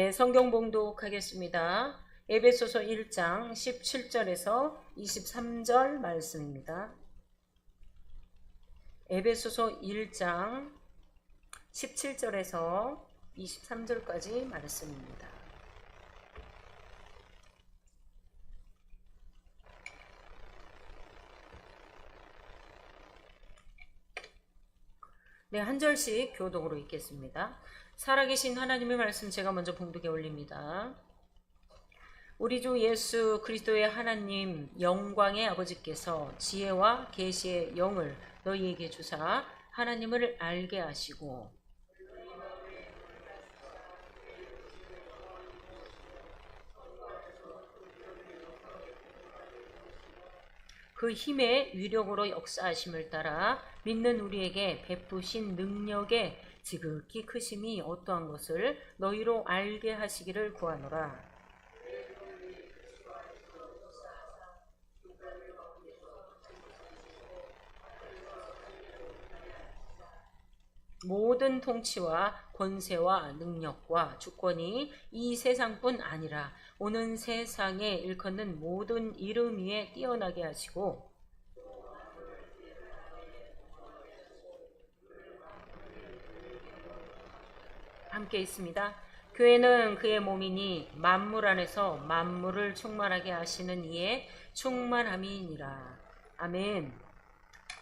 네, 성경 봉독하겠습니다. 에베소서 1장 17절에서 23절 말씀입니다. 에베소서 1장 17절에서 23절까지 말씀입니다. 네, 한 절씩 교독으로 읽겠습니다. 살아계신 하나님의 말씀 제가 먼저 봉독해 올립니다. 우리 주 예수 그리스도의 하나님 영광의 아버지께서 지혜와 계시의 영을 너희에게 주사 하나님을 알게 하시고 그 힘의 위력으로 역사하심을 따라 믿는 우리에게 베푸신 능력의 지극히 크심이 어떠한 것을 너희로 알게 하시기를 구하노라. 모든 통치와 권세와 능력과 주권이 이 세상뿐 아니라 오는 세상에 일컫는 모든 이름 위에 뛰어나게 하시고 함께 있습니다. 교회는 그의 몸이니 만물 안에서 만물을 충만하게 하시는 이의 충만함이니라. 아멘.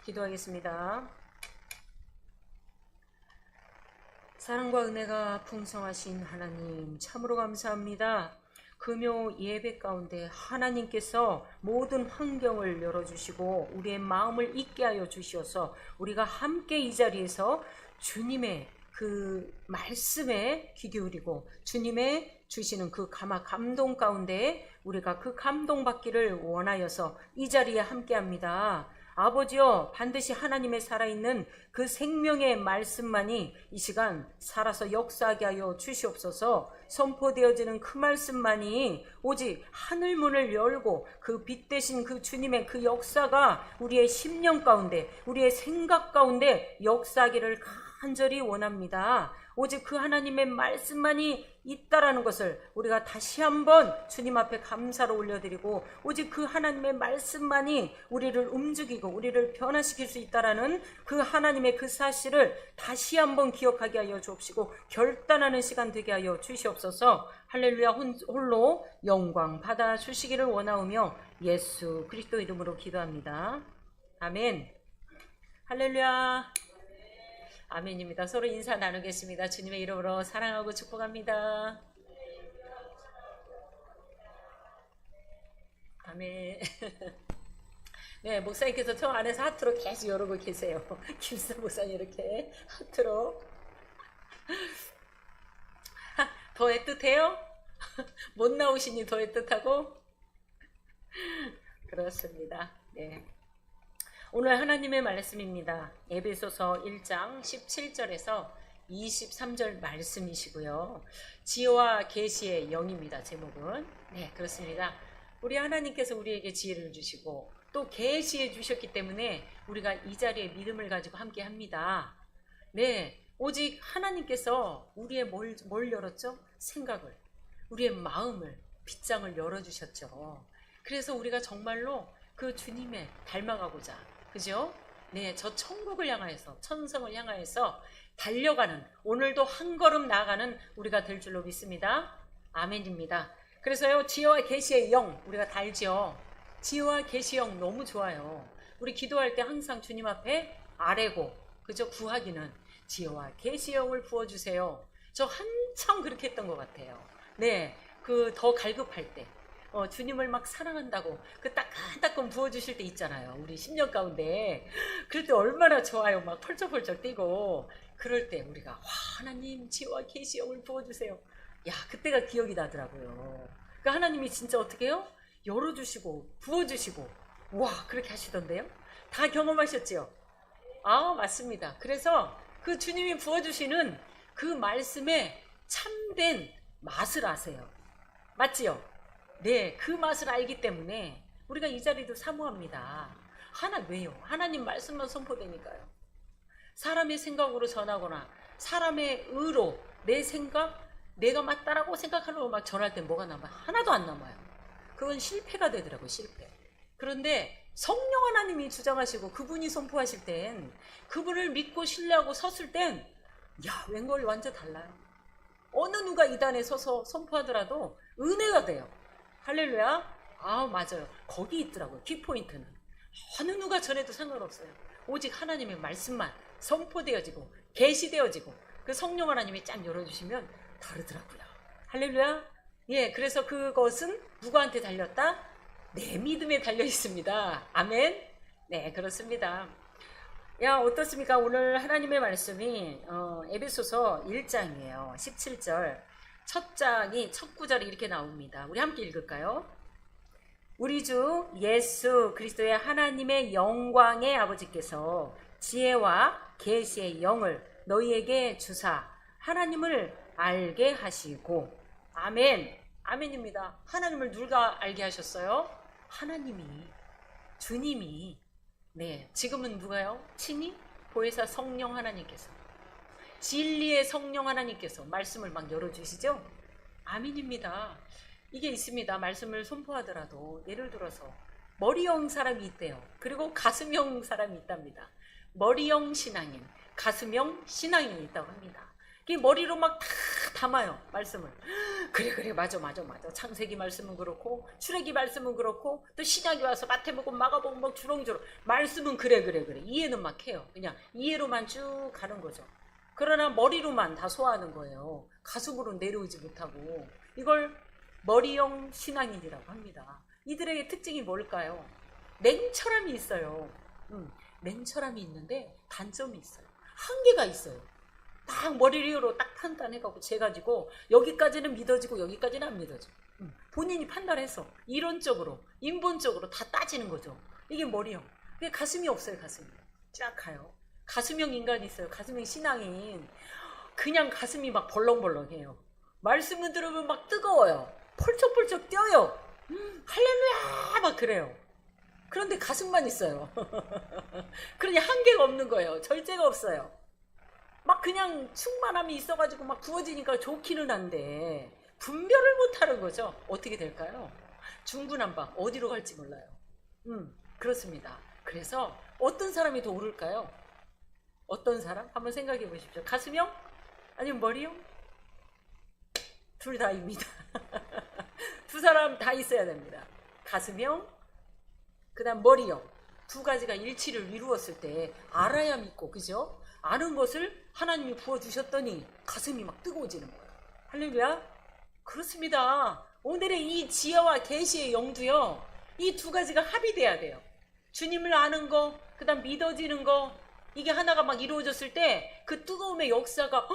기도하겠습니다. 사랑과 은혜가 풍성하신 하나님 참으로 감사합니다. 금요 예배 가운데 하나님께서 모든 환경을 열어주시고 우리의 마음을 잊게 하여 주시어서 우리가 함께 이 자리에서 주님의 그 말씀에 귀 기울이고 주님의 주시는 그 감동 가운데 우리가 그 감동받기를 원하여서 이 자리에 함께합니다. 아버지여, 반드시 하나님의 살아있는 그 생명의 말씀만이 이 시간 살아서 역사하게 하여 주시옵소서. 선포되어지는 그 말씀만이 오직 하늘문을 열고 그 빛 대신 그 주님의 그 역사가 우리의 심령 가운데 우리의 생각 가운데 역사하기를 간절히 원합니다. 오직 그 하나님의 말씀만이 있다라는 것을 우리가 다시 한번 주님 앞에 감사로 올려드리고 오직 그 하나님의 말씀만이 우리를 움직이고 우리를 변화시킬 수 있다라는 그 하나님의 그 사실을 다시 한번 기억하게 하여 주옵시고 결단하는 시간 되게 하여 주시옵소서. 할렐루야. 홀로 영광 받아 주시기를 원하오며 예수 그리스도 이름으로 기도합니다. 아멘. 할렐루야. 아멘입니다. 서로 인사 나누겠습니다. 주님의 이름으로 사랑하고 축복합니다. 아멘. 네, 목사님께서 저 안에서 하트로 계속 이러고 계세요. 김수사 목사님 이렇게 하트로. 더 애틋해요? 못 나오시니 더 애틋하고? 그렇습니다. 네. 오늘 하나님의 말씀입니다. 에베소서 1장 17절에서 23절 말씀이시고요. 지혜와 계시의 영입니다. 제목은. 네, 그렇습니다. 우리 하나님께서 우리에게 지혜를 주시고 또 계시해 주셨기 때문에 우리가 이 자리에 믿음을 가지고 함께 합니다. 네, 오직 하나님께서 우리의 뭘 열었죠? 생각을, 우리의 마음을, 빗장을 열어주셨죠. 그래서 우리가 정말로 그 주님의 닮아가고자 그죠? 네, 저 천국을 향하여서 천성을 향하여서 달려가는 오늘도 한 걸음 나아가는 우리가 될 줄로 믿습니다. 아멘입니다. 그래서요 지혜와 계시의 영 우리가 다 알죠? 지혜와 계시의 영 너무 좋아요. 우리 기도할 때 항상 주님 앞에 아뢰고 그죠? 구하기는 지혜와 계시의 영을 부어주세요. 저 한참 그렇게 했던 것 같아요. 네, 그 더 갈급할 때 주님을 막 사랑한다고 그 따끈따끈 부어주실 때 있잖아요. 우리 10년 가운데. 그럴 때 얼마나 좋아요. 막 펄쩍펄쩍 뛰고. 그럴 때 우리가 와 하나님 지혜와 계시 영을 부어주세요. 야 그때가 기억이 나더라고요. 그러니까 하나님이 진짜 어떻게 해요? 열어주시고 부어주시고 와 그렇게 하시던데요. 다 경험하셨죠? 아 맞습니다. 그래서 그 주님이 부어주시는 그 말씀에 참된 맛을 아세요. 맞지요? 네, 그 맛을 알기 때문에 우리가 이 자리도 사모합니다. 왜요? 하나님 말씀만 선포되니까요. 사람의 생각으로 전하거나 사람의 의로 내 생각, 내가 맞다라고 생각하려고 막 전할 때 뭐가 남아요? 하나도 안 남아요. 그건 실패가 되더라고요. 실패. 그런데 성령 하나님이 주장하시고 그분이 선포하실 땐, 그분을 믿고 신뢰하고 섰을 땐 웬걸 완전 달라요. 어느 누가 이단에 서서 선포하더라도 은혜가 돼요. 할렐루야. 맞아요. 거기 있더라고요. 키포인트는. 어느 누가 전해도 상관없어요. 오직 하나님의 말씀만 선포되어지고 계시되어지고 그 성령 하나님이 쫙 열어주시면 다르더라고요. 할렐루야. 예, 그래서 그것은 누구한테 달렸다? 내 믿음에 달려 있습니다. 아멘. 네, 그렇습니다. 어떻습니까? 오늘 하나님의 말씀이 에베소서 1장이에요. 17절. 첫 장이 첫 구절이 이렇게 나옵니다. 우리 함께 읽을까요? 우리 주 예수 그리스도의 하나님의 영광의 아버지께서 지혜와 계시의 영을 너희에게 주사 하나님을 알게 하시고. 아멘. 아멘입니다. 하나님을 누가 알게 하셨어요? 하나님이, 주님이. 네, 지금은 누가요? 친히 보혜사 성령 하나님께서, 진리의 성령 하나님께서 말씀을 막 열어주시죠? 아멘입니다. 이게 있습니다. 말씀을 선포하더라도 예를 들어서 머리형 사람이 있대요. 그리고 가슴형 사람이 있답니다. 머리형 신앙인, 가슴형 신앙인이 있다고 합니다. 이게 머리로 막 다 담아요. 말씀을. 그래 맞아. 창세기 말씀은 그렇고 출애기 말씀은 그렇고 또 신약이 와서 마태복음 마가복음 막 주렁주렁 말씀은 그래 이해는 막 해요. 그냥 이해로만 쭉 가는 거죠. 그러나 머리로만 다 소화하는 거예요. 가슴으로 내려오지 못하고. 이걸 머리형 신앙인이라고 합니다. 이들에게 특징이 뭘까요? 냉철함이 있어요. 냉철함이 있는데 단점이 있어요. 한계가 있어요. 딱 머리로 딱 판단해가지고 재가지고 여기까지는 믿어지고 여기까지는 안 믿어지고, 본인이 판단해서 이론적으로 인본적으로 다 따지는 거죠. 이게 머리형. 근데 가슴이 없어요. 가슴이 쫙 가요. 가슴형 인간이 있어요. 가슴형 신앙인. 그냥 가슴이 막 벌렁벌렁해요. 말씀을 들으면 막 뜨거워요. 펄쩍펄쩍 뛰어요. 할렐루야 막 그래요. 그런데 가슴만 있어요. 그러니 한계가 없는 거예요. 절제가 없어요. 막 그냥 충만함이 있어가지고 막 부어지니까 좋기는 한데 분별을 못하는 거죠. 어떻게 될까요? 중구난방, 어디로 갈지 몰라요. 그렇습니다. 그래서 어떤 사람이 더 오를까요? 어떤 사람? 한번 생각해 보십시오. 가슴형? 아니면 머리형? 둘 다입니다. 두 사람 다 있어야 됩니다. 가슴형, 그 다음 머리형. 두 가지가 일치를 이루었을 때 알아야 믿고, 그죠? 아는 것을 하나님이 부어주셨더니 가슴이 막 뜨거워지는 거예요. 할렐루야. 그렇습니다. 오늘의 이 지혜와 계시의 영도요, 이 두 가지가 합의돼야 돼요. 주님을 아는 거, 그 다음 믿어지는 거, 이게 하나가 막 이루어졌을 때 그 뜨거움의 역사가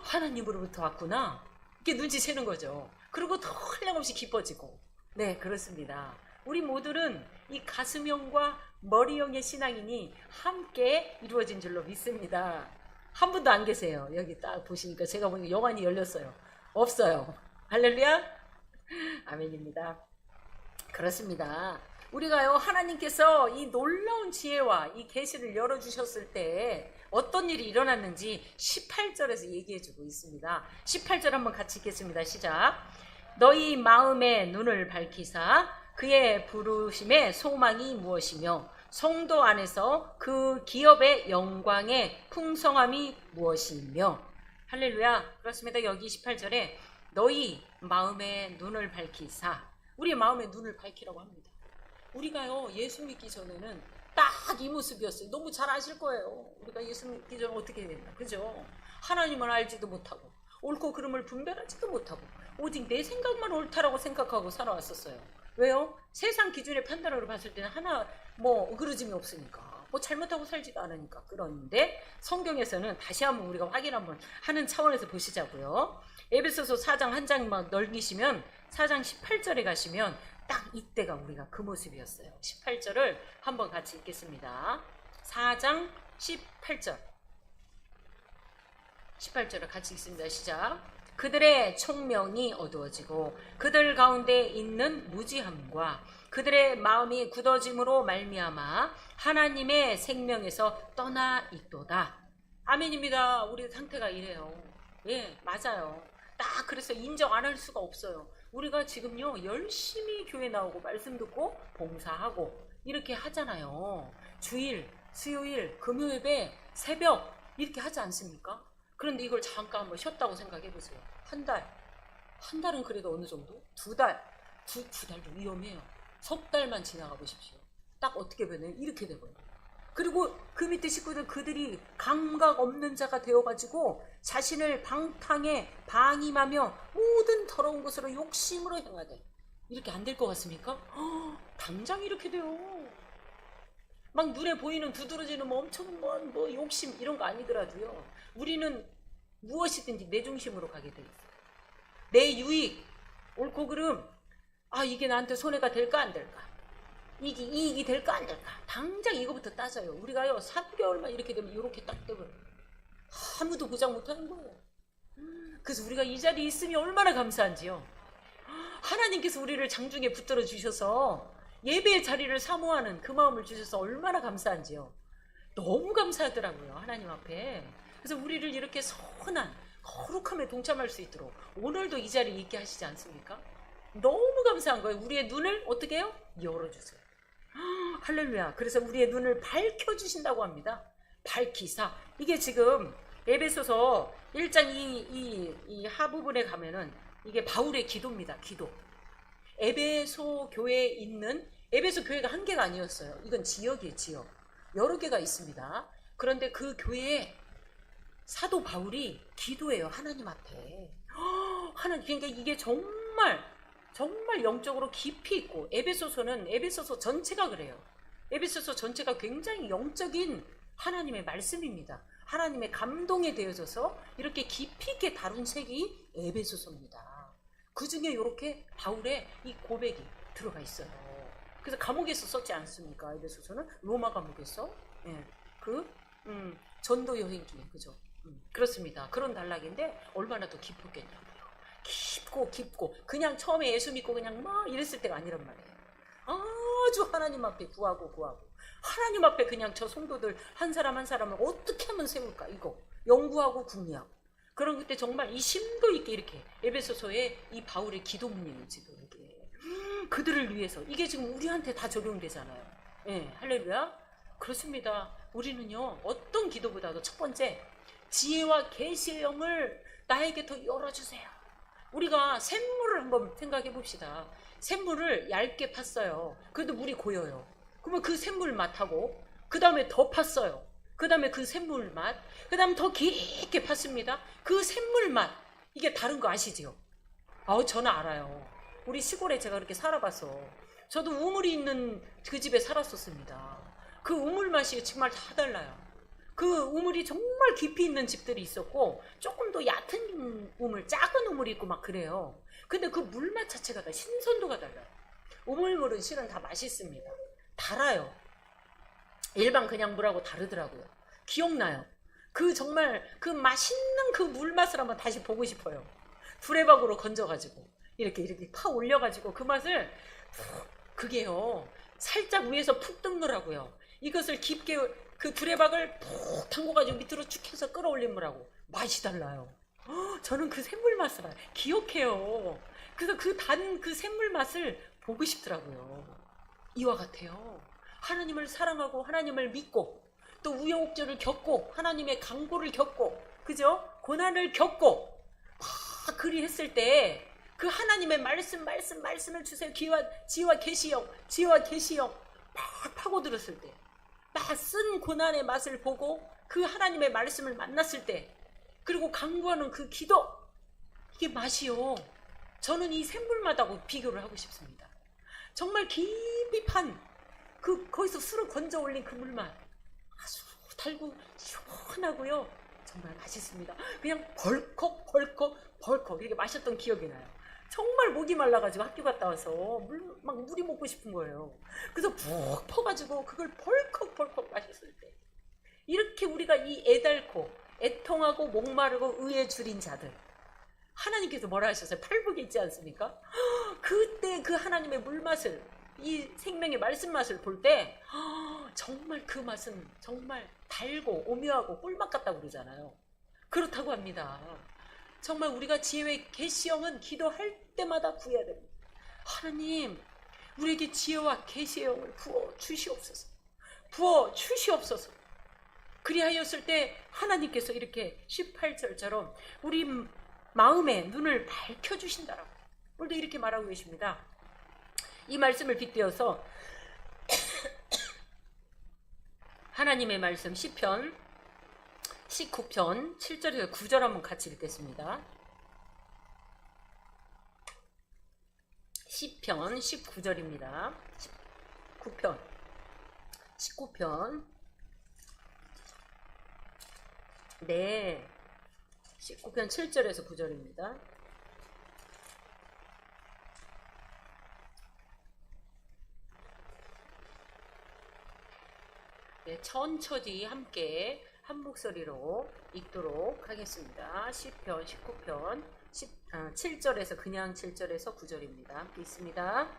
하나님으로부터 왔구나, 이렇게 눈치채는 거죠. 그리고 더 한량없이 기뻐지고. 네, 그렇습니다. 우리 모두는 이 가슴형과 머리형의 신앙인이 함께 이루어진 줄로 믿습니다. 한 분도 안 계세요. 여기 딱 보시니까 제가 보니까 영안이 열렸어요. 없어요. 할렐루야. 아멘입니다. 그렇습니다. 우리가요, 하나님께서 이 놀라운 지혜와 이 계시를 열어주셨을 때 어떤 일이 일어났는지 18절에서 얘기해주고 있습니다. 18절 한번 같이 읽겠습니다. 시작. 너희 마음의 눈을 밝히사 그의 부르심의 소망이 무엇이며 성도 안에서 그 기업의 영광의 풍성함이 무엇이며. 할렐루야. 그렇습니다. 여기 18절에 너희 마음의 눈을 밝히사, 우리 마음의 눈을 밝히라고 합니다. 우리가요, 예수 믿기 전에는 딱 이 모습이었어요. 너무 잘 아실 거예요. 우리가 예수 믿기 전에 어떻게 됐나, 그죠? 하나님을 알지도 못하고 옳고 그름을 분별하지도 못하고 오직 내 생각만 옳다라고 생각하고 살아왔었어요. 왜요? 세상 기준의 판단으로 봤을 때는 하나 그러짐이 없으니까, 잘못하고 살지도 않으니까. 그런데 성경에서는 다시 한번 우리가 확인 한번 하는 차원에서 보시자고요. 에베소서 4장 한 장만 넓히시면 4장 18절에 가시면 딱 이때가 우리가 그 모습이었어요. 18절을 한번 같이 읽겠습니다. 4장 18절. 18절을 같이 읽습니다. 시작. 그들의 총명이 어두워지고 그들 가운데 있는 무지함과 그들의 마음이 굳어짐으로 말미암아 하나님의 생명에서 떠나 있도다. 아멘입니다. 우리 상태가 이래요. 예, 맞아요. 딱 그래서 인정 안 할 수가 없어요. 우리가 지금요 열심히 교회 나오고 말씀 듣고 봉사하고 이렇게 하잖아요. 주일, 수요일, 금요일에 새벽 이렇게 하지 않습니까? 그런데 이걸 잠깐 한번 쉬었다고 생각해 보세요. 한 달은 그래도 어느 정도? 두 달도 위험해요. 석 달만 지나가 보십시오. 딱 어떻게 변해요? 이렇게 되거든요. 그리고 그 밑에 식구들 그들이 감각 없는 자가 되어가지고 자신을 방탕에 방임하며 모든 더러운 것으로 욕심으로 행하되 이렇게 안 될 것 같습니까? 당장 이렇게 돼요. 막 눈에 보이는 두드러지는 뭐 엄청 뭐 욕심 이런 거 아니더라도요. 우리는 무엇이든지 내 중심으로 가게 돼 있어요. 내 유익, 옳고 그름, 이게 나한테 손해가 될까 안 될까? 이익이 될까 안 될까? 당장 이거부터 따져요. 우리가요 3개월만 이렇게 되면 이렇게 딱 되면 아무도 보장 못하는 거예요. 그래서 우리가 이 자리에 있으면 얼마나 감사한지요. 하나님께서 우리를 장중에 붙들어 주셔서 예배의 자리를 사모하는 그 마음을 주셔서 얼마나 감사한지요. 너무 감사하더라고요. 하나님 앞에. 그래서 우리를 이렇게 선한 거룩함에 동참할 수 있도록 오늘도 이 자리에 있게 하시지 않습니까? 너무 감사한 거예요. 우리의 눈을 어떻게 해요? 열어주세요. 할렐루야. 그래서 우리의 눈을 밝혀주신다고 합니다. 밝히사. 이게 지금 에베소서 1장 이 하부분에 가면은 이게 바울의 기도입니다. 기도. 에베소 교회에 있는 에베소 교회가 한 개가 아니었어요. 이건 지역이에요. 지역. 여러 개가 있습니다. 그런데 그 교회에 사도 바울이 기도해요. 하나님 앞에. 그러니까 이게 정말 영적으로 깊이 있고 에베소서 전체가 그래요. 에베소서 전체가 굉장히 영적인 하나님의 말씀입니다. 하나님의 감동에 되어져서 이렇게 깊이 있게 다룬 책이 에베소서입니다. 그 중에 이렇게 바울의 이 고백이 들어가 있어요. 그래서 감옥에서 썼지 않습니까? 에베소서는 로마 감옥에서 전도 여행기 그죠? 그렇습니다. 그런 단락인데 얼마나 더 깊었겠냐고요. 깊고 그냥 처음에 예수 믿고 그냥 막 이랬을 때가 아니란 말이에요. 아주 하나님 앞에 구하고 하나님 앞에 그냥 저 성도들 한 사람 한 사람을 어떻게 하면 세울까 이거 연구하고 궁리하고 그런 그때 정말 이 심도 있게 이렇게 에베소서의 이 바울의 기도문이에요. 지금 이게 그들을 위해서 이게 지금 우리한테 다 적용되잖아요. 예, 할렐루야. 그렇습니다. 우리는요 어떤 기도보다도 첫 번째 지혜와 계시의 영을 나에게 더 열어주세요. 우리가 샘물을 한번 생각해 봅시다. 샘물을 얇게 팠어요. 그래도 물이 고여요. 그러면 그 샘물 맛하고 그 다음에 더 팠어요. 그 다음에 그 샘물 맛, 그 다음에 더 깊게 팠습니다. 그 샘물 맛 이게 다른 거 아시죠? 저는 알아요. 우리 시골에 제가 그렇게 살아봐서 저도 우물이 있는 그 집에 살았었습니다. 그 우물 맛이 정말 다 달라요. 그 우물이 정말 깊이 있는 집들이 있었고 조금 더 얕은 우물, 작은 우물이 있고 막 그래요. 근데 그 물맛 자체가 다 신선도가 달라요. 우물물은 실은 다 맛있습니다. 달아요. 일반 그냥 물하고 다르더라고요. 기억나요. 그 정말 그 맛있는 그 물맛을 한번 다시 보고 싶어요. 두레박으로 건져가지고 이렇게 파 올려가지고 그 맛을 그게요 살짝 위에서 푹 뜯느라고요. 이것을 깊게 그 두레박을 푹 담궈가지고 밑으로 쭉 해서 끌어올린 물하고 맛이 달라요. 저는 그 샘물 맛을 기억해요. 그래서 그 단 그 샘물 맛을 보고 싶더라고요. 이와 같아요. 하나님을 사랑하고 하나님을 믿고 또 우여곡절을 겪고 하나님의 강고를 겪고 그죠? 고난을 겪고 막 그리 했을 때 그 하나님의 말씀을 주세요. 지혜와 계시형 막 파고들었을 때 막 쓴 고난의 맛을 보고 그 하나님의 말씀을 만났을 때 그리고 강구하는 그 기도 이게 맛이요. 저는 이 샘물맛하고 비교를 하고 싶습니다. 정말 깊이 판 거기서 술을 건져 올린 그 물맛 아주 달고 시원하고요. 정말 맛있습니다. 그냥 벌컥 이렇게 마셨던 기억이 나요. 정말 목이 말라가지고 학교 갔다 와서 물이 먹고 싶은 거예요. 그래서 푹 퍼가지고 그걸 벌컥 마셨을 때 이렇게 우리가 이 애달고 애통하고 목마르고 의에 줄인 자들 하나님께서 뭐라 하셨어요? 팔복에 있지 않습니까? 그때 그 하나님의 물맛을 이 생명의 말씀 맛을 볼 때 정말 그 맛은 정말 달고 오묘하고 꿀맛 같다고 그러잖아요. 그렇다고 합니다. 정말 우리가 지혜의 계시형은 기도할 때마다 구해야 됩니다. 하나님, 우리에게 지혜와 계시의 영을 부어 주시옵소서. 부어 주시옵소서. 그리하였을 때 하나님께서 이렇게 18절처럼 우리 마음의 눈을 밝혀주신다라고 오늘도 이렇게 말하고 계십니다. 이 말씀을 빗대어서 하나님의 말씀 시편 19편 7절에서 9절 한번 같이 읽겠습니다. 시편 19절입니다. 19편 네, 19편 7절에서 9절입니다. 네, 천처지 함께 한 목소리로 읽도록 하겠습니다. 시편 19편 7절에서 그냥 7절에서 9절입니다. 읽습니다.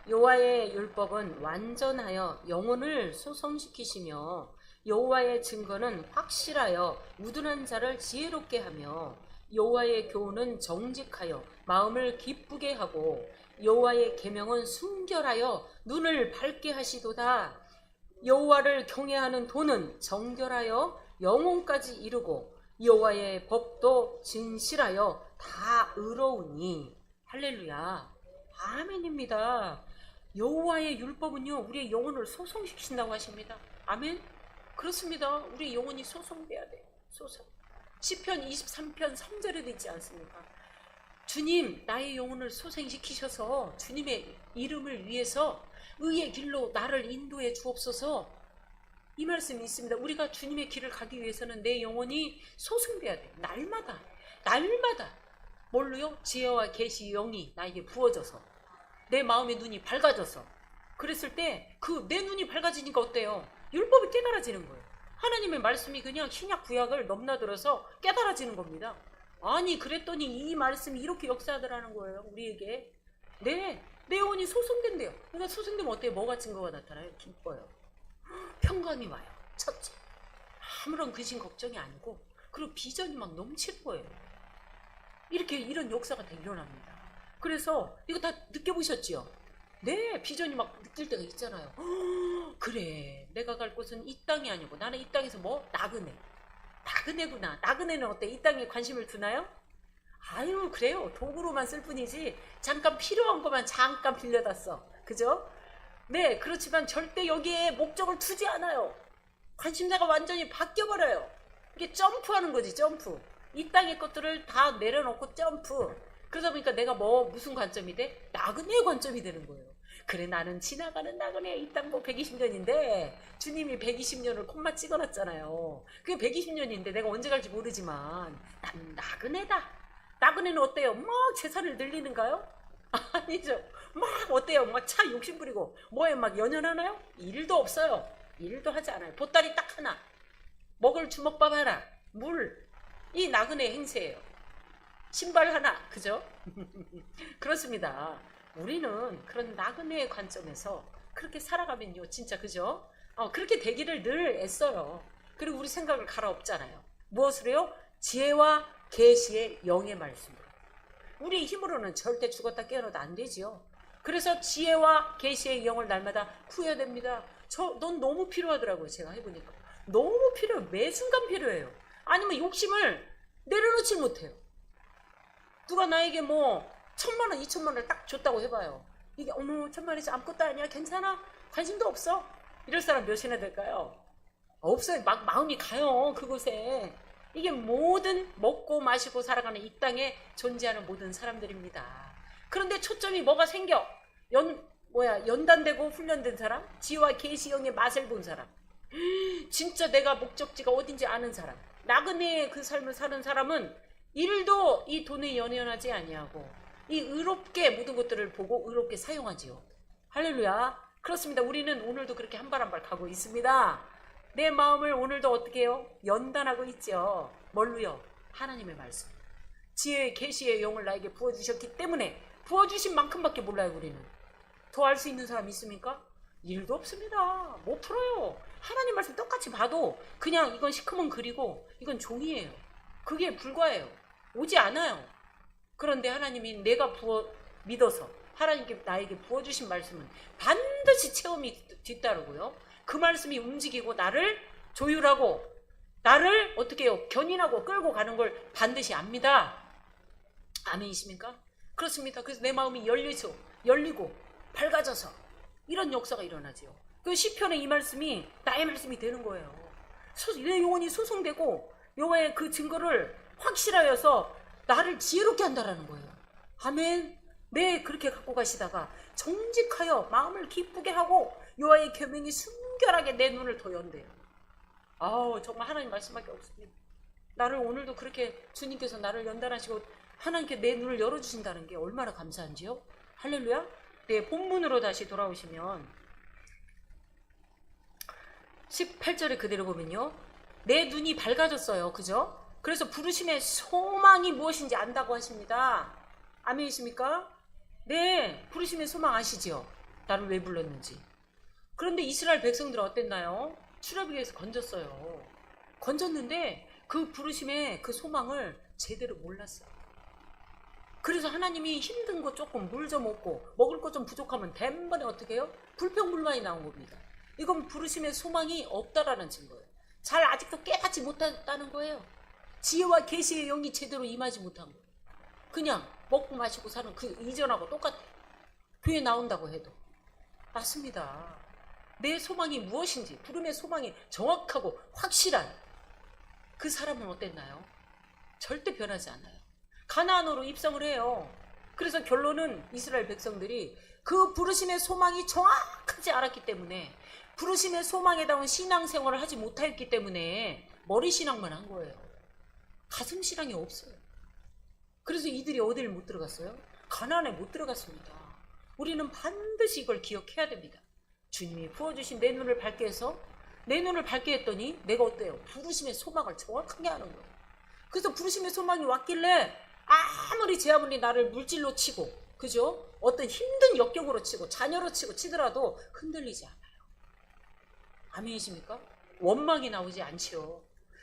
여호와의 율법은 완전하여 영혼을 소성시키시며 여호와의 증거는 확실하여 우둔한 자를 지혜롭게 하며 여호와의 교훈은 정직하여 마음을 기쁘게 하고 여호와의 계명은 순결하여 눈을 밝게 하시도다. 여호와를 경외하는 도는 정결하여 영혼까지 이루고 여호와의 법도 진실하여 다 의로우니. 할렐루야. 아멘입니다. 여호와의 율법은요, 우리의 영혼을 소성시킨다고 하십니다. 아멘. 그렇습니다. 우리 영혼이 소성돼야 돼요. 소성. 시편 23편 3절에도 있지 않습니까? 주님, 나의 영혼을 소생시키셔서 주님의 이름을 위해서 의의 길로 나를 인도해 주옵소서. 이 말씀이 있습니다. 우리가 주님의 길을 가기 위해서는 내 영혼이 소생돼야 돼요. 날마다 뭘로요? 지혜와 계시 영이 나에게 부어져서 내 마음의 눈이 밝아져서, 그랬을 때 그 내 눈이 밝아지니까 어때요? 율법이 깨달아지는 거예요. 하나님의 말씀이 그냥 신약 구약을 넘나들어서 깨달아지는 겁니다. 아니, 그랬더니 이 말씀이 이렇게 역사하더라는 거예요, 우리에게. 네, 내 영혼이 소생된대요. 그러니까 소생되면 어때요? 뭐가 증거가 나타나요? 기뻐요. 평강이 와요. 첫째, 아무런 근심 걱정이 아니고, 그리고 비전이 막 넘칠 거예요. 이렇게 이런 역사가 다 일어납니다. 그래서 이거 다 느껴보셨지요? 네, 비전이 막 느낄 때가 있잖아요. 그래, 내가 갈 곳은 이 땅이 아니고 나는 이 땅에서 뭐? 나그네구나. 나그네는 어때? 이 땅에 관심을 두나요? 아유, 그래요. 도구로만 쓸 뿐이지 잠깐 필요한 것만 잠깐 빌려다 써. 그죠? 네, 그렇지만 절대 여기에 목적을 두지 않아요. 관심사가 완전히 바뀌어버려요. 이게 점프하는 거지, 점프. 이 땅의 것들을 다 내려놓고 점프. 그러다 보니까 내가 무슨 관점이 돼? 나그네의 관점이 되는 거예요. 그래, 나는 지나가는 나그네. 이 땅 120년인데 주님이 120년을 콤마 찍어놨잖아요. 그게 120년인데 내가 언제 갈지 모르지만 난 나그네다. 나그네는 어때요? 막 재산을 늘리는가요? 아니죠. 막 어때요? 막 차 욕심 부리고 뭐에 막 연연하나요? 일도 없어요. 일도 하지 않아요. 보따리 딱 하나, 먹을 주먹밥 하나, 물. 이 나그네 행세예요. 신발 하나, 그죠? 그렇습니다. 우리는 그런 나그네의 관점에서 그렇게 살아가면요, 진짜, 그죠? 그렇게 되기를 늘 애써요. 그리고 우리 생각을 갈아엎잖아요. 무엇으로요? 지혜와 계시의 영의 말씀으로. 우리 힘으로는 절대 죽었다 깨어나도 안 되지요. 그래서 지혜와 계시의 영을 날마다 구해야 됩니다. 넌 너무 필요하더라고요. 제가 해보니까 너무 필요해요. 매 순간 필요해요. 아니면 욕심을 내려놓지 못해요. 누가 나에게 1,000만 원, 2,000만 원을 딱 줬다고 해봐요. 이게 1,000만 원이지 아무것도 아니야, 괜찮아, 관심도 없어. 이럴 사람 몇이나 될까요? 없어요. 막 마음이 가요, 그곳에. 이게 모든 먹고 마시고 살아가는 이 땅에 존재하는 모든 사람들입니다. 그런데 초점이 뭐가 생겨? 연단되고 훈련된 사람, 지혜와 계시형의 맛을 본 사람, 진짜 내가 목적지가 어딘지 아는 사람, 나그네의 그 삶을 사는 사람은 일도 이 돈에 연연하지 아니하고 이 의롭게 모든 것들을 보고 의롭게 사용하지요. 할렐루야. 그렇습니다. 우리는 오늘도 그렇게 한 발 한 발 가고 있습니다. 내 마음을 오늘도 어떻게 해요? 연단하고 있죠. 뭘로요? 하나님의 말씀. 지혜의 계시의 영을 나에게 부어주셨기 때문에 부어주신 만큼밖에 몰라요. 우리는 더 알 수 있는 사람 있습니까? 일도 없습니다. 못 풀어요. 하나님 말씀 똑같이 봐도 그냥 이건 시커먼 글이고 이건 종이에요. 그게 불과해요. 오지 않아요. 그런데 하나님이 내가 믿어서 하나님께 나에게 부어주신 말씀은 반드시 체험이 뒤따르고요. 그 말씀이 움직이고 나를 조율하고 나를 어떻게 해요? 견인하고 끌고 가는 걸 반드시 압니다. 아멘이십니까? 그렇습니다. 그래서 내 마음이 열리고 밝아져서 이런 역사가 일어나죠. 그 시편의 이 말씀이 나의 말씀이 되는 거예요. 내 영혼이 소송되고 여호와의 그 증거를 확실하여서 나를 지혜롭게 한다라는 거예요. 아멘. 네, 그렇게 갖고 가시다가 정직하여 마음을 기쁘게 하고 여호와의 계명이 순결하게 내 눈을 더 연대요. 아우, 정말 하나님 말씀밖에 없습니다. 나를 오늘도 그렇게 주님께서 나를 연단하시고 하나님께 내 눈을 열어주신다는 게 얼마나 감사한지요. 할렐루야. 네, 본문으로 다시 돌아오시면 18절에 그대로 보면요, 내 눈이 밝아졌어요. 그죠? 그래서 부르심의 소망이 무엇인지 안다고 하십니다. 아멘이십니까? 네, 부르심의 소망 아시죠? 나를 왜 불렀는지. 그런데 이스라엘 백성들은 어땠나요? 출애굽에서 건졌어요. 건졌는데 그 부르심의 그 소망을 제대로 몰랐어요. 그래서 하나님이 힘든 거 조금 물 좀 먹고 먹을 거 좀 부족하면 단번에 어떻게 해요? 불평불만이 나온 겁니다. 이건 부르심의 소망이 없다라는 증거예요. 잘 아직도 깨닫지 못했다는 거예요. 지혜와 계시의 영이 제대로 임하지 못한 거예요. 그냥 먹고 마시고 사는 그 이전하고 똑같아요. 교회 나온다고 해도. 맞습니다. 내 소망이 무엇인지, 부름의 소망이 정확하고 확실한 그 사람은 어땠나요? 절대 변하지 않아요. 가나안으로 입성을 해요. 그래서 결론은 이스라엘 백성들이 그 부르심의 소망이 정확하지 않았기 때문에, 부르심의 소망에 닿은 신앙생활을 하지 못하였기 때문에 머리 신앙만 한 거예요. 가슴 신앙이 없어요. 그래서 이들이 어디를 못 들어갔어요? 가나안에 못 들어갔습니다. 우리는 반드시 이걸 기억해야 됩니다. 주님이 부어주신 내 눈을 밝게 해서, 내 눈을 밝게 했더니 내가 어때요? 부르심의 소망을 정확하게 하는 거예요. 그래서 부르심의 소망이 왔길래 아무리 제 아무리 나를 물질로 치고, 그죠? 어떤 힘든 역경으로 치고 자녀로 치더라도 흔들리지 않아요. 아멘이십니까? 원망이 나오지 않지요.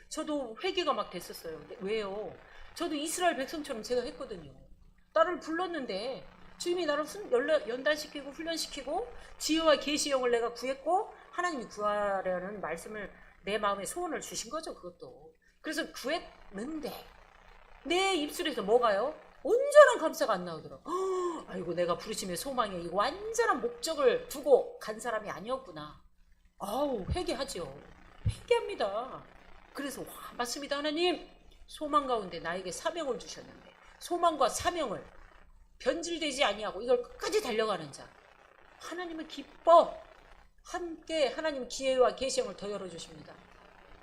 저도 회개가 막 됐었어요. 왜요? 저도 이스라엘 백성처럼 제가 했거든요. 나를 불렀는데 주님이 나를 연단시키고 훈련시키고 지혜와 계시의 영을 내가 구했고 하나님이 구하라는 말씀을 내 마음에 소원을 주신 거죠. 그것도. 그래서 구했는데 내 입술에서 뭐가요? 온전한 감사가 안 나오더라고. 아이고, 내가 부르심의 소망에 이 완전한 목적을 두고 간 사람이 아니었구나. 아우, 회개하죠. 회개합니다. 그래서 맞습니다. 하나님, 소망 가운데 나에게 사명을 주셨는데 소망과 사명을 변질되지 아니하고 이걸 끝까지 달려가는 자, 하나님은 기뻐 함께 하나님 기회와 계시형을 더 열어주십니다.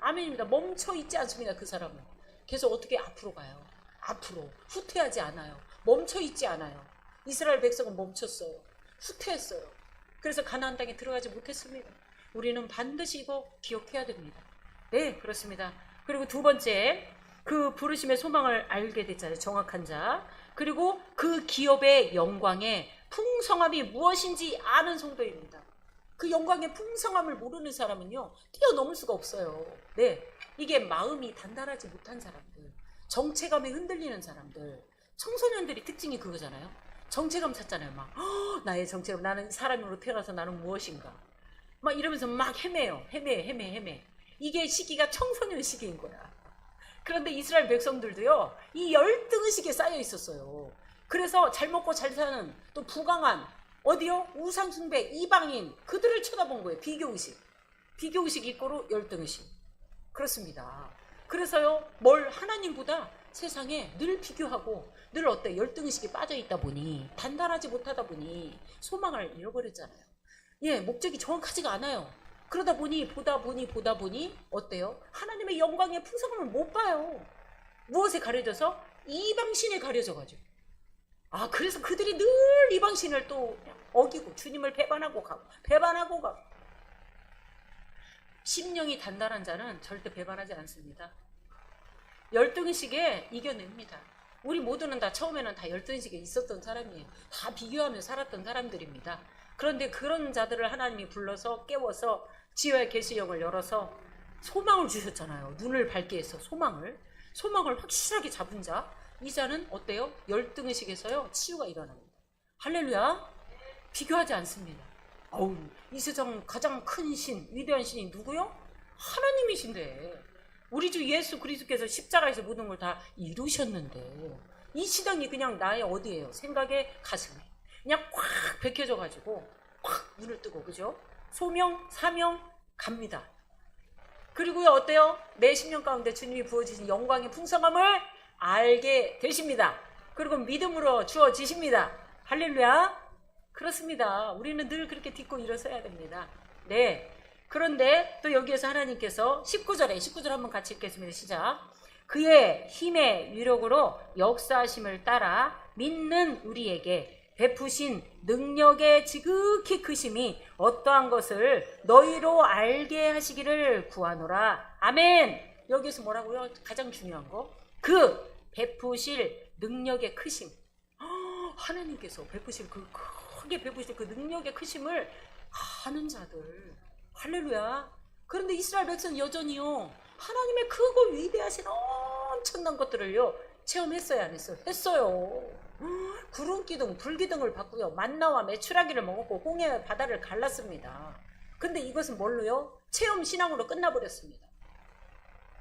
아멘입니다. 멈춰 있지 않습니다. 그 사람은 계속 어떻게 앞으로 가요. 앞으로 후퇴하지 않아요. 멈춰 있지 않아요. 이스라엘 백성은 멈췄어요. 후퇴했어요. 그래서 가나안 땅에 들어가지 못했습니다. 우리는 반드시 이거 기억해야 됩니다. 네, 그렇습니다. 그리고 두 번째, 그 부르심의 소망을 알게 됐잖아요. 정확한 자. 그리고 그 기업의 영광의 풍성함이 무엇인지 아는 성도입니다. 그 영광의 풍성함을 모르는 사람은요, 뛰어넘을 수가 없어요. 네, 이게 마음이 단단하지 못한 사람들, 정체감에 흔들리는 사람들, 청소년들이 특징이 그거잖아요. 정체감 찾잖아요. 막 나의 정체감, 나는 사람으로 태어나서 나는 무엇인가, 막 이러면서 막 헤매. 이게 시기가 청소년 시기인 거야. 그런데 이스라엘 백성들도요, 이 열등의식에 쌓여 있었어요. 그래서 잘 먹고 잘 사는, 또 부강한, 어디요? 우상숭배, 이방인, 그들을 쳐다본 거예요. 비교의식 이꼬로 열등의식. 그렇습니다. 그래서요, 하나님보다 세상에 늘 비교하고 늘 어때? 열등의식에 빠져 있다 보니, 단단하지 못하다 보니 소망을 잃어버렸잖아요. 예, 목적이 정확하지가 않아요. 그러다 보니 보다 보니 어때요? 하나님의 영광의 풍성함을 못 봐요. 무엇에 가려져서? 이방신에 가려져가지고. 그래서 그들이 늘 이방신을 또 어기고 주님을 배반하고 가고. 심령이 단단한 자는 절대 배반하지 않습니다. 열등의식에 이겨냅니다. 우리 모두는 다 처음에는 다 열등의식에 있었던 사람이에요. 다 비교하며 살았던 사람들입니다. 그런데 그런 자들을 하나님이 불러서 깨워서 지혜와 계시의 영을 열어서 소망을 주셨잖아요. 눈을 밝게 해서 소망을 확실하게 잡은 자, 이 자는 어때요? 열등의식에서요 치유가 일어납니다. 할렐루야. 비교하지 않습니다. 어우, 이 세상 가장 큰 신, 위대한 신이 누구요? 하나님이신데 우리 주 예수 그리스도께서 십자가에서 모든 걸 다 이루셨는데 이 시당이 그냥 나의 어디예요? 생각의 가슴에 그냥 꽉 베껴져 가지고 꽉 눈을 뜨고, 그죠? 소명 사명 갑니다. 그리고요 어때요? 내 심령 가운데 주님이 부어주신 영광의 풍성함을 알게 되십니다. 그리고 믿음으로 주어지십니다. 할렐루야. 그렇습니다. 우리는 늘 그렇게 딛고 일어서야 됩니다. 네. 그런데 또 여기에서 하나님께서 19절 한번 같이 읽겠습니다. 시작. 그의 힘의 위력으로 역사하심을 따라 믿는 우리에게 베푸신 능력의 지극히 크심이 어떠한 것을 너희로 알게 하시기를 구하노라. 아멘. 여기서 뭐라고요? 가장 중요한 거. 그 베푸실 능력의 크심. 하나님께서 베푸실 크게 베푸실 그 능력의 크심을 아는 자들. 할렐루야. 그런데 이스라엘 백성은 여전히요 하나님의 크고 위대하신 엄청난 것들을요 체험했어요, 안 했어요? 했어요. 구름기둥 불기둥을 받고요 만나와 메추라기를 먹었고 홍해 바다를 갈랐습니다. 근데 이것은 뭘로요? 체험 신앙으로 끝나버렸습니다.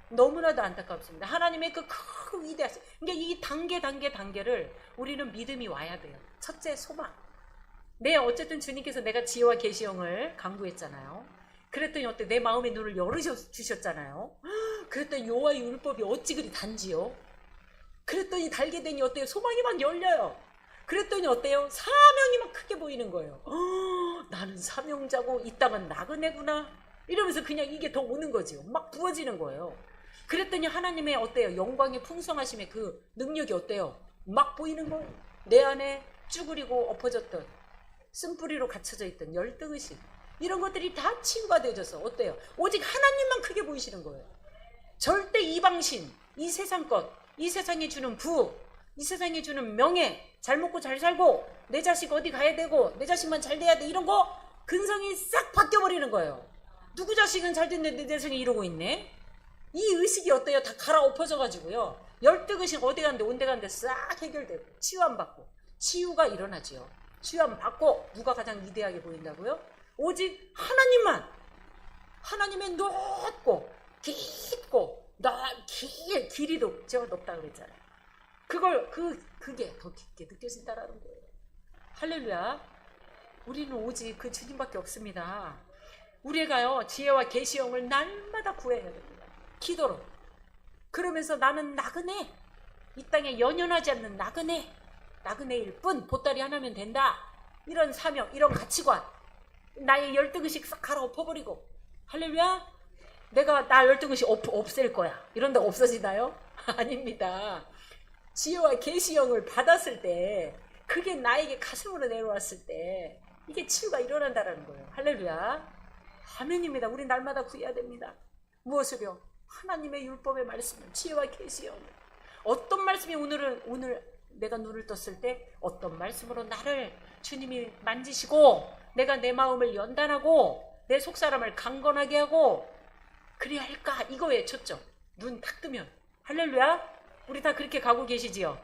너무나도 안타깝습니다. 하나님의 그 큰 위대하신, 그러니까 이 단계를 우리는 믿음이 와야 돼요. 첫째, 소망. 네, 어쨌든 주님께서 내가 지혜와 계시형을 강구했잖아요. 그랬더니 어때? 내 마음의 눈을 열어주셨잖아요. 그랬더니 여호와의 율법이 어찌 그리 단지요? 그랬더니 달게 되니 어때요? 소망이 막 열려요. 그랬더니 어때요? 사명이 막 크게 보이는 거예요. 나는 사명자고 이 땅은 나그네구나. 이러면서 그냥 이게 더 오는 거죠. 막 부어지는 거예요. 그랬더니 하나님의 어때요? 영광의 풍성하심의 그 능력이 어때요? 막 보이는 거예요. 내 안에 쭈그리고 엎어졌던 쓴뿌리로 갇혀져 있던 열등의식, 이런 것들이 다 치유가 되어져서 어때요? 오직 하나님만 크게 보이시는 거예요. 절대 이방신, 이 세상 것, 이 세상에 주는 부, 이 세상에 주는 명예, 잘 먹고 잘 살고 내 자식 어디 가야 되고 내 자식만 잘 돼야 돼, 이런 거 근성이 싹 바뀌어버리는 거예요. 누구 자식은 잘 됐는데 내 자식이 이러고 있네. 이 의식이 어때요? 다 갈아엎어져가지고요 열등의식 어디 갔는데 온데 갔는데 싹 해결되고 치유 안 받고, 치유가 일어나지요. 치유 안 받고 누가 가장 위대하게 보인다고요? 오직 하나님만. 하나님의 높고 깊고 길이도 제가 높다 그랬잖아요. 그게 더 깊게 느껴진다라는 거예요. 할렐루야. 우리는 오직 그 주님밖에 없습니다. 우리가요 지혜와 계시형을 날마다 구해야 됩니다. 기도로. 그러면서 나는 나그네, 이 땅에 연연하지 않는 나그네일 뿐, 보따리 하나면 된다, 이런 사명, 이런 가치관, 나의 열등의식 싹 갈아엎어버리고. 할렐루야. 내가 나 열등의식 없앨 거야 이런다고 없어지나요? 아닙니다. 지혜와 계시형을 받았을 때, 그게 나에게 가슴으로 내려왔을 때 이게 치유가 일어난다는 거예요. 할렐루야. 아멘입니다. 우리 날마다 구해야 됩니다. 무엇을요? 하나님의 율법의 말씀을, 지혜와 계시형을. 어떤 말씀이 오늘 내가 눈을 떴을 때 어떤 말씀으로 나를 주님이 만지시고 내가 내 마음을 연단하고 내 속사람을 강건하게 하고 그래야 할까, 이거에 초점. 눈 딱 뜨면. 할렐루야. 우리 다 그렇게 가고 계시지요?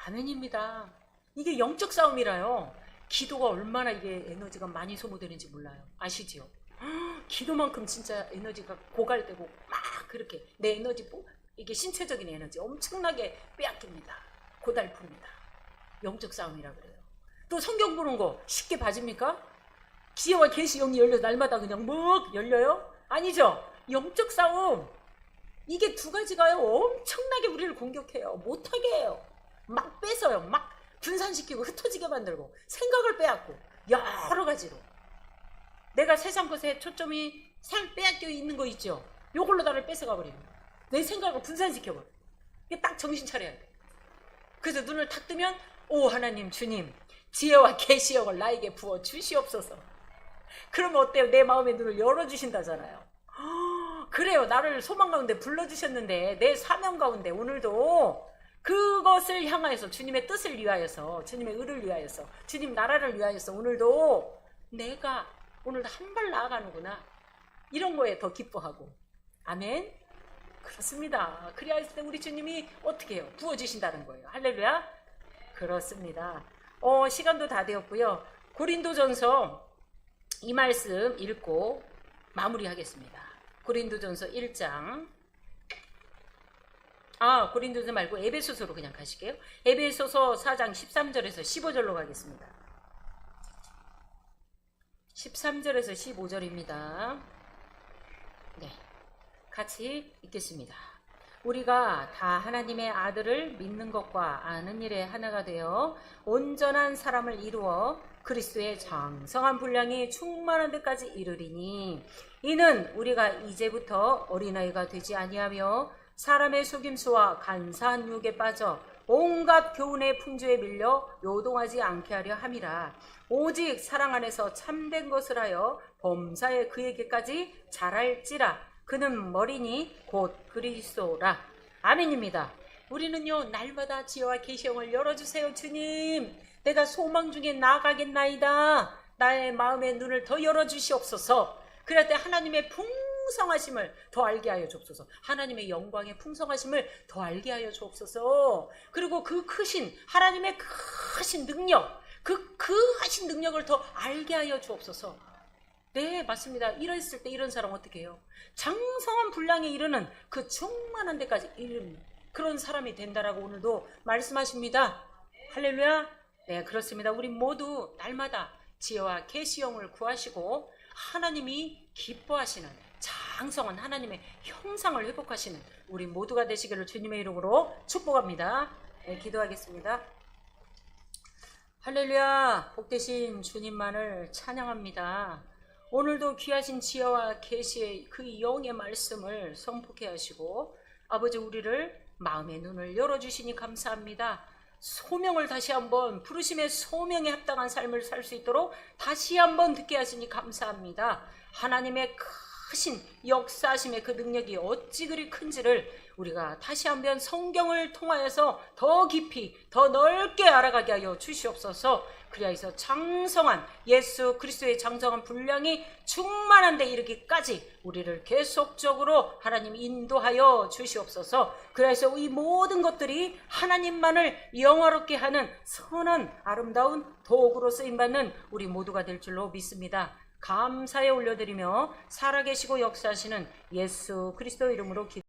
아멘입니다. 이게 영적 싸움이라요. 기도가 얼마나 이게 에너지가 많이 소모되는지 몰라요. 아시지요? 기도만큼 진짜 에너지가 고갈되고 막 그렇게 내 에너지, 이게 신체적인 에너지 엄청나게 빼앗깁니다. 고달픕니다. 영적 싸움이라 그래요. 또 성경 보는 거 쉽게 봐집니까? 지혜와 계시형이 열려 날마다 그냥 막 열려요? 아니죠. 영적 싸움, 이게 두 가지가요 엄청나게 우리를 공격해요. 못하게 해요. 막 뺏어요. 막 분산시키고 흩어지게 만들고 생각을 빼앗고 여러 가지로. 내가 세상 것에 초점이 살 빼앗겨 있는 거 있죠. 요걸로 나를 뺏어가 버리는 거야. 내 생각을 분산시켜버려. 이게 딱 정신 차려야 돼. 그래서 눈을 탁 뜨면, 오 하나님, 주님, 지혜와 계시형을 나에게 부어 주시옵소서. 그러면 어때요? 내 마음의 눈을 열어주신다잖아요. 그래요. 나를 소망 가운데 불러주셨는데 내 사명 가운데 오늘도 그것을 향하여서, 주님의 뜻을 위하여서, 주님의 의를 위하여서, 주님 나라를 위하여서 오늘도 내가 오늘도 한 발 나아가는구나, 이런 거에 더 기뻐하고. 아멘. 그렇습니다. 그리야 했을 때 우리 주님이 어떻게 해요? 부어주신다는 거예요. 할렐루야. 그렇습니다. 시간도 다 되었고요. 고린도전서 이 말씀 읽고 마무리하겠습니다. 고린도전서 1장. 고린도전서 말고 에베소서로 그냥 가실게요. 에베소서 4장 13절에서 15절로 가겠습니다. 13절에서 15절입니다. 네, 같이 읽겠습니다. 우리가 다 하나님의 아들을 믿는 것과 아는 일에 하나가 되어 온전한 사람을 이루어 그리스도의 장성한 분량이 충만한 데까지 이르리니, 이는 우리가 이제부터 어린아이가 되지 아니하며 사람의 속임수와 간사한 유혹에 빠져 온갖 교훈의 풍조에 밀려 요동하지 않게 하려 함이라. 오직 사랑 안에서 참된 것을 하여 범사에 그에게까지 자랄지라. 그는 머리니 곧 그리스도라. 아멘입니다. 우리는요, 날마다 지혜와 계시형을 열어주세요. 주님, 내가 소망 중에 나아가겠나이다. 나의 마음의 눈을 더 열어주시옵소서. 그럴 때 하나님의 풍성하심을 더 알게 하여 주옵소서. 하나님의 영광의 풍성하심을 더 알게 하여 주옵소서. 그리고 그 크신 하나님의 크신 능력, 하신 능력을 더 알게 하여 주옵소서. 네, 맞습니다. 이랬을 때 이런 사람 어떻게 해요? 장성한 분량에 이르는 그 충만한 데까지 이르는 그런 사람이 된다라고 오늘도 말씀하십니다. 할렐루야. 네, 그렇습니다. 우리 모두 날마다 지혜와 계시형을 구하시고 하나님이 기뻐하시는 장성한 하나님의 형상을 회복하시는 우리 모두가 되시기를 주님의 이름으로 축복합니다. 네, 기도하겠습니다. 할렐루야. 복되신 주님만을 찬양합니다. 오늘도 귀하신 지혜와 계시의 그 영의 말씀을 선포케 하시고 아버지, 우리를 마음의 눈을 열어주시니 감사합니다. 소명을 다시 한번, 부르심의 소명에 합당한 삶을 살 수 있도록 다시 한번 듣게 하시니 감사합니다. 하나님의 크신 역사하심의 그 능력이 어찌 그리 큰지를 우리가 다시 한번 성경을 통하여서 더 깊이 더 넓게 알아가게 하여 주시옵소서. 그리하여서 장성한 예수 그리스도의 장성한 분량이 충만한 데 이르기까지 우리를 계속적으로 하나님 인도하여 주시옵소서. 그래서 이 모든 것들이 하나님만을 영화롭게 하는 선한 아름다운 도구로 쓰임받는 우리 모두가 될 줄로 믿습니다. 감사에 올려드리며 살아계시고 역사하시는 예수 그리스도 이름으로